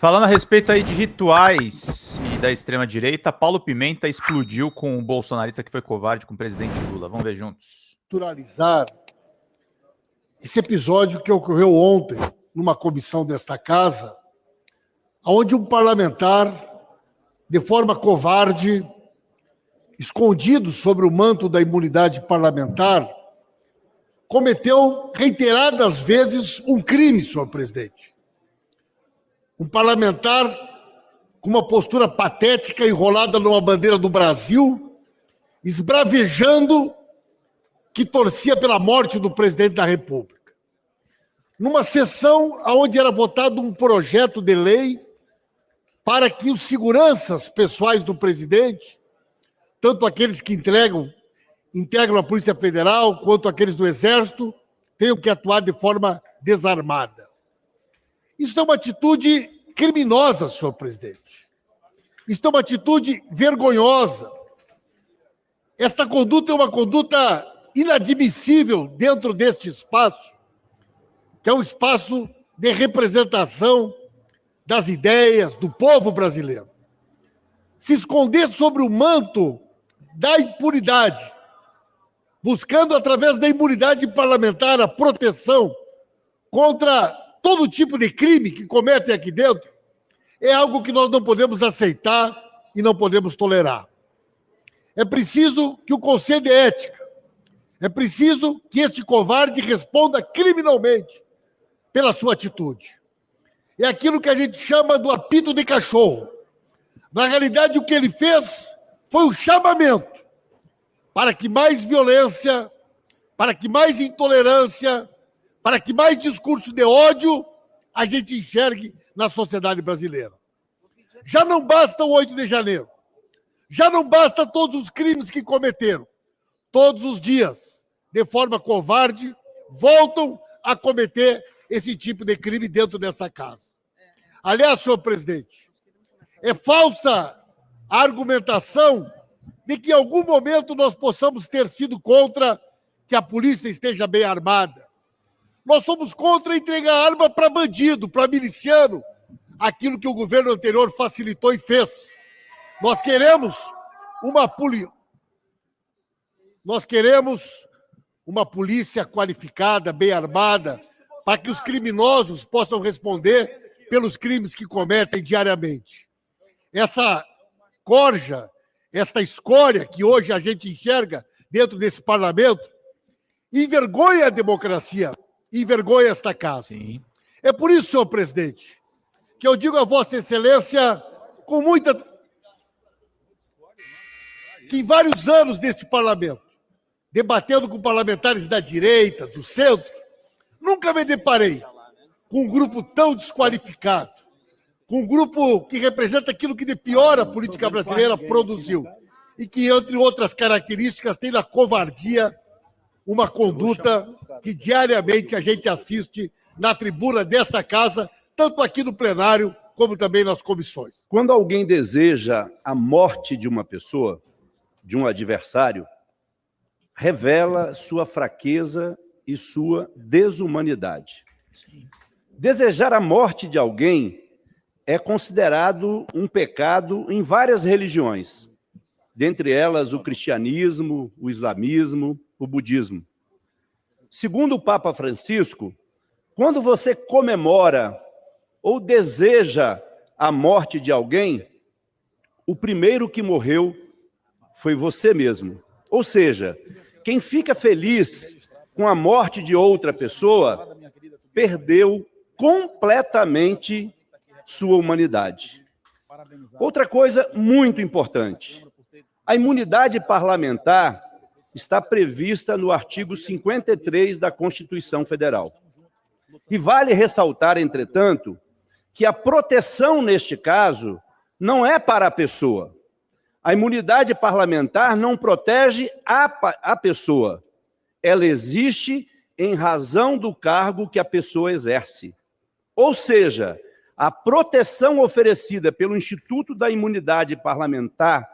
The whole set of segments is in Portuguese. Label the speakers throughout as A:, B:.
A: Falando a respeito aí de rituais e da extrema-direita, Paulo Pimenta explodiu com o bolsonarista que foi covarde com o presidente Lula. Vamos ver juntos.
B: Naturalizar esse episódio que ocorreu ontem numa comissão desta casa, onde um parlamentar, de forma covarde, escondido sobre o manto da imunidade parlamentar, cometeu reiteradas vezes um crime, senhor presidente. Um parlamentar com uma postura patética, enrolada numa bandeira do Brasil, esbravejando que torcia pela morte do presidente da República. Numa sessão onde era votado um projeto de lei para que os seguranças pessoais do presidente, tanto aqueles que integram a Polícia Federal, quanto aqueles do Exército, tenham que atuar de forma desarmada. Isso é uma atitude criminosa, senhor presidente. Isso é uma atitude vergonhosa. Esta conduta é uma conduta inadmissível dentro deste espaço, que é um espaço de representação das ideias do povo brasileiro. Se esconder sobre o manto da impunidade, buscando, através da imunidade parlamentar, a proteção contra todo tipo de crime que cometem aqui dentro, é algo que nós não podemos aceitar e não podemos tolerar. É preciso que o Conselho de Ética, é preciso que este covarde responda criminalmente pela sua atitude. É aquilo que a gente chama do apito de cachorro. Na realidade, o que ele fez foi um chamamento para que mais violência, para que mais intolerância, para que mais discurso de ódio a gente enxergue na sociedade brasileira. Já não basta o 8 de janeiro. Já não basta todos os crimes que cometeram. Todos os dias, de forma covarde, voltam a cometer esse tipo de crime dentro dessa casa. Aliás, senhor presidente, é falsa a argumentação de que em algum momento nós possamos ter sido contra que a polícia esteja bem armada. Nós somos contra entregar arma para bandido, para miliciano, aquilo que o governo anterior facilitou e fez. Nós queremos uma polícia qualificada, bem armada, para que os criminosos possam responder pelos crimes que cometem diariamente. Essa corja, esta escória que hoje a gente enxerga dentro desse parlamento, envergonha a democracia, envergonha esta casa. Sim. É por isso, senhor presidente, que eu digo a Vossa Excelência com muita... que em vários anos desse parlamento, debatendo com parlamentares da direita, do centro, nunca me deparei com um grupo tão desqualificado, com um grupo que representa aquilo que de pior a política brasileira produziu e que, entre outras características, tem na covardia uma conduta que diariamente a gente assiste na tribuna desta casa, tanto aqui no plenário como também nas comissões.
C: Quando alguém deseja a morte de uma pessoa, de um adversário, revela sua fraqueza e sua desumanidade. Sim. Desejar a morte de alguém é considerado um pecado em várias religiões, dentre elas o cristianismo, o islamismo, o budismo. Segundo o Papa Francisco, quando você comemora ou deseja a morte de alguém, o primeiro que morreu foi você mesmo. Ou seja, quem fica feliz com a morte de outra pessoa perdeu completamente sua humanidade. Outra coisa muito importante, a imunidade parlamentar está prevista no artigo 53 da Constituição Federal. E vale ressaltar, entretanto, que a proteção neste caso não é para a pessoa. A imunidade parlamentar não protege a pessoa. Ela existe em razão do cargo que a pessoa exerce. Ou seja, a proteção oferecida pelo Instituto da Imunidade Parlamentar,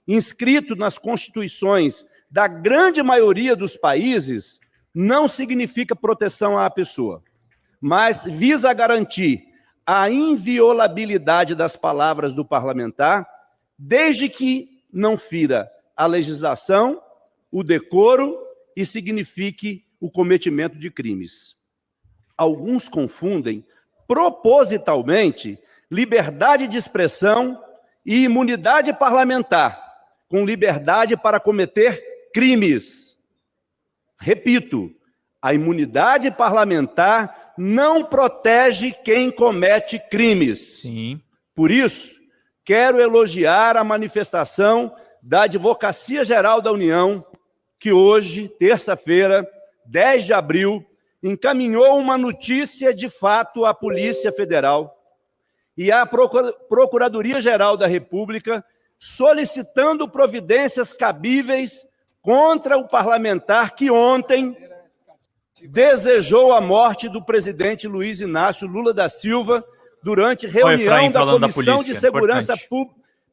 C: inscrito nas constituições da grande maioria dos países, não significa proteção à pessoa, mas visa garantir a inviolabilidade das palavras do parlamentar, desde que não fira a legislação, o decoro e signifique o cometimento de crimes. Alguns confundem propositalmente liberdade de expressão e imunidade parlamentar com liberdade para cometer crimes. Repito, a imunidade parlamentar não protege quem comete crimes.
A: Sim.
C: Por isso, quero elogiar a manifestação da Advocacia Geral da União, que hoje, terça-feira, 10 de abril, encaminhou uma notícia de fato à Polícia Federal e à Procuradoria-Geral da República, solicitando providências cabíveis contra o parlamentar que ontem desejou a morte do presidente Luiz Inácio Lula da Silva durante reunião da Comissão de Segurança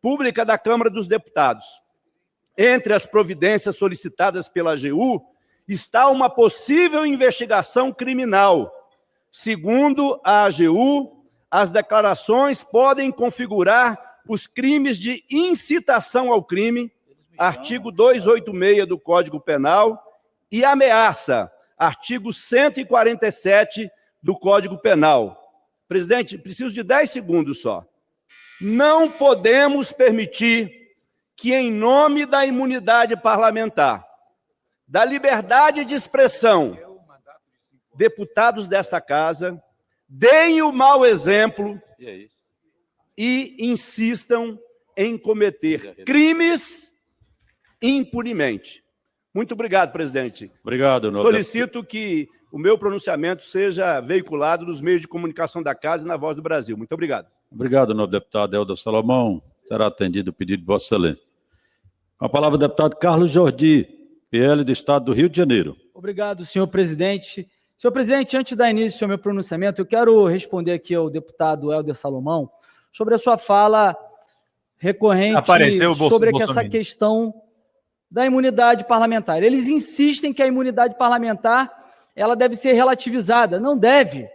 C: Pública da Câmara dos Deputados. Entre as providências solicitadas pela AGU está uma possível investigação criminal. Segundo a AGU, as declarações podem configurar os crimes de incitação ao crime, artigo 286 do Código Penal, e ameaça, artigo 147 do Código Penal. Presidente, preciso de 10 segundos só. Não podemos permitir que, em nome da imunidade parlamentar, da liberdade de expressão, deputados desta casa deem o mau exemplo e insistam em cometer crimes impunemente. Muito obrigado, presidente.
D: Obrigado,
C: Solicito que o meu pronunciamento seja veiculado nos meios de comunicação da casa e na Voz do Brasil. Muito obrigado.
D: Obrigado, nobre deputado Helder Salomão. Será atendido o pedido de Vossa Excelência. Com a palavra o deputado Carlos Jordi, PL do Estado do Rio de Janeiro.
E: Obrigado, senhor presidente. Senhor presidente, antes de dar início ao meu pronunciamento, eu quero responder aqui ao deputado Helder Salomão sobre a sua fala recorrente sobre essa questão da imunidade parlamentar. Eles insistem que a imunidade parlamentar ela deve ser relativizada. Não deve.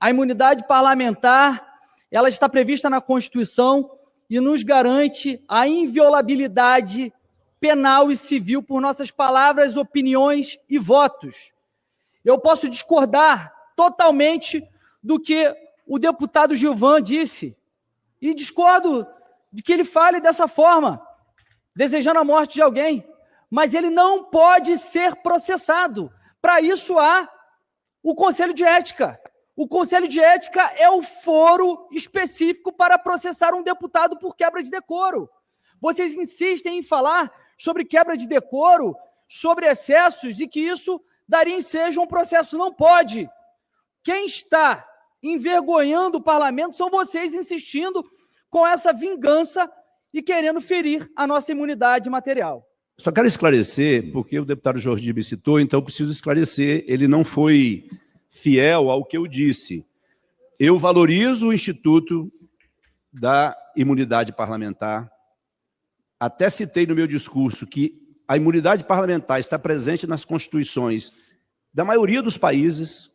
E: A imunidade parlamentar ela está prevista na Constituição e nos garante a inviolabilidade penal e civil por nossas palavras, opiniões e votos. Eu posso discordar totalmente do que o deputado Gilvan disse e discordo de que ele fale dessa forma, desejando a morte de alguém, mas ele não pode ser processado. Para isso há o Conselho de Ética. O Conselho de Ética é o foro específico para processar um deputado por quebra de decoro. Vocês insistem em falar sobre quebra de decoro, sobre excessos e que isso daria ensejo a um processo. Não pode. Quem está envergonhando o parlamento são vocês insistindo com essa vingança e querendo ferir a nossa imunidade material.
C: Só quero esclarecer, porque o deputado Jordi me citou, então preciso esclarecer, ele não foi fiel ao que eu disse. Eu valorizo o Instituto da Imunidade Parlamentar. Até citei no meu discurso que a imunidade parlamentar está presente nas constituições da maioria dos países,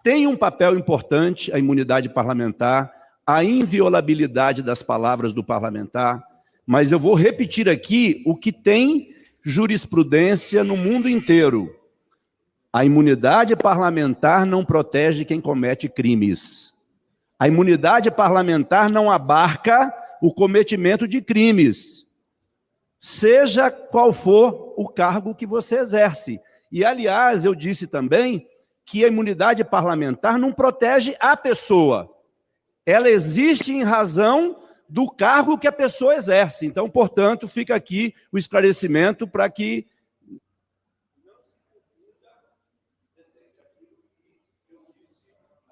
C: tem um papel importante a imunidade parlamentar, a inviolabilidade das palavras do parlamentar, mas eu vou repetir aqui o que tem jurisprudência no mundo inteiro. A imunidade parlamentar não protege quem comete crimes. A imunidade parlamentar não abarca o cometimento de crimes, seja qual for o cargo que você exerce. E, aliás, eu disse também que a imunidade parlamentar não protege a pessoa. Ela existe em razão do cargo que a pessoa exerce. Então, portanto, fica aqui o esclarecimento para que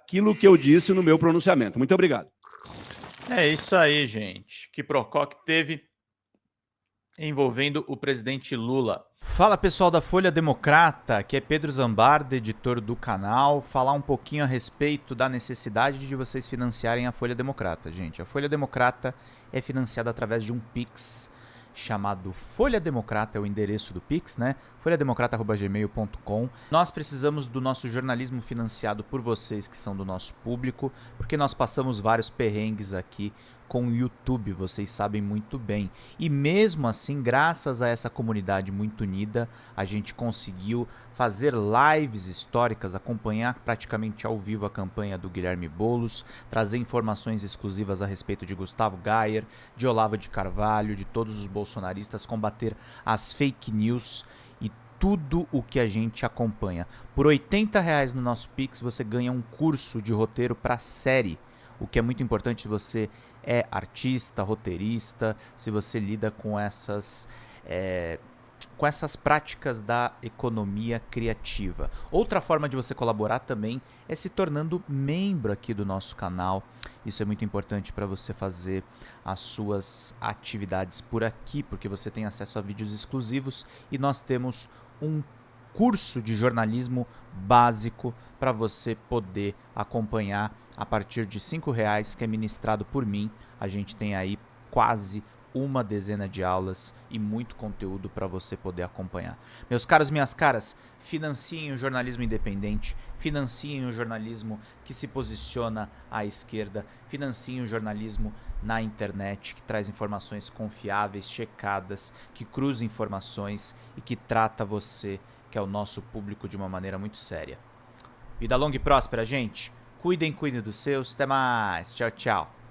C: aquilo que eu disse no meu pronunciamento. Muito obrigado.
A: É isso aí, gente. Que Prococ teve envolvendo o presidente Lula. Fala, pessoal da Folha Democrata, que é Pedro Zambarda, editor do canal, falar um pouquinho a respeito da necessidade de vocês financiarem a Folha Democrata. Gente, a Folha Democrata é financiada através de um Pix chamado Folha Democrata, é o endereço do Pix, né? folhademocrata@gmail.com. Nós precisamos do nosso jornalismo financiado por vocês que são do nosso público, porque nós passamos vários perrengues aqui com o YouTube, vocês sabem muito bem. E mesmo assim, graças a essa comunidade muito unida, a gente conseguiu fazer lives históricas, acompanhar praticamente ao vivo a campanha do Guilherme Boulos, trazer informações exclusivas a respeito de Gustavo Gayer, de Olavo de Carvalho, de todos os bolsonaristas, combater as fake news e tudo o que a gente acompanha. Por R$80 no nosso Pix você ganha um curso de roteiro para série, o que é muito importante se você é artista, roteirista, se você lida com essas práticas da economia criativa. Outra forma de você colaborar também é se tornando membro aqui do nosso canal. Isso é muito importante para você fazer as suas atividades por aqui, porque você tem acesso a vídeos exclusivos e nós temos um curso de jornalismo básico para você poder acompanhar a partir de R$5, que é ministrado por mim. A gente tem aí quase uma dezena de aulas e muito conteúdo para você poder acompanhar. Meus caros, minhas caras, financiem o jornalismo independente, financiem o jornalismo que se posiciona à esquerda, financiem o jornalismo na internet, que traz informações confiáveis, checadas, que cruza informações e que trata você, que é o nosso público, de uma maneira muito séria. Vida longa e próspera, gente. Cuidem dos seus. Até mais. Tchau, tchau.